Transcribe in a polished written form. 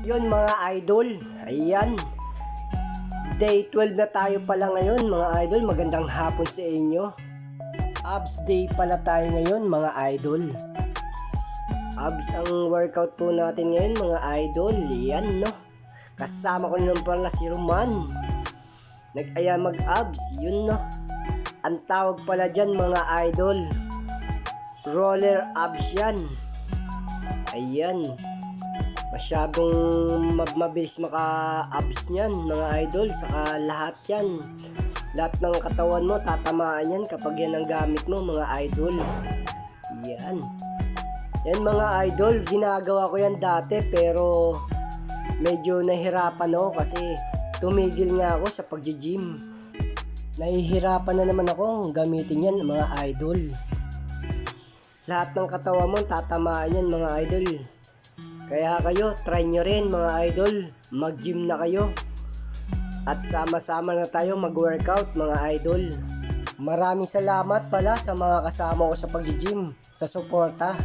Yun mga idol, ayan. Day 12 na tayo pala ngayon mga idol. Magandang hapon sa inyo. Abs day pala tayo ngayon mga idol. Abs ang workout po natin ngayon mga idol. Yan no. Kasama ko naman pala si Roman. Nag-aya mag-abs, yun no. Ang tawag pala dyan mga idol, roller abs yan. Ayan. Masyadong mabilis maka-abs niyan mga idol. Saka lahat yan, lahat ng katawan mo tatamaan yan kapag yan ang gamit mo mga idol. Yan. Yan mga idol, ginagawa ko yan dati pero medyo nahihirapan ako kasi tumigil nga ako sa pag-gym. Nahihirapan na naman ako gamitin yan mga idol. Lahat ng katawan mo tatamaan yan mga idol. Kaya kayo, try nyo rin mga idol, mag-gym na kayo. At sama-sama na tayo mag-workout mga idol. Maraming salamat pala sa mga kasama ko sa pag-gym, sa suporta.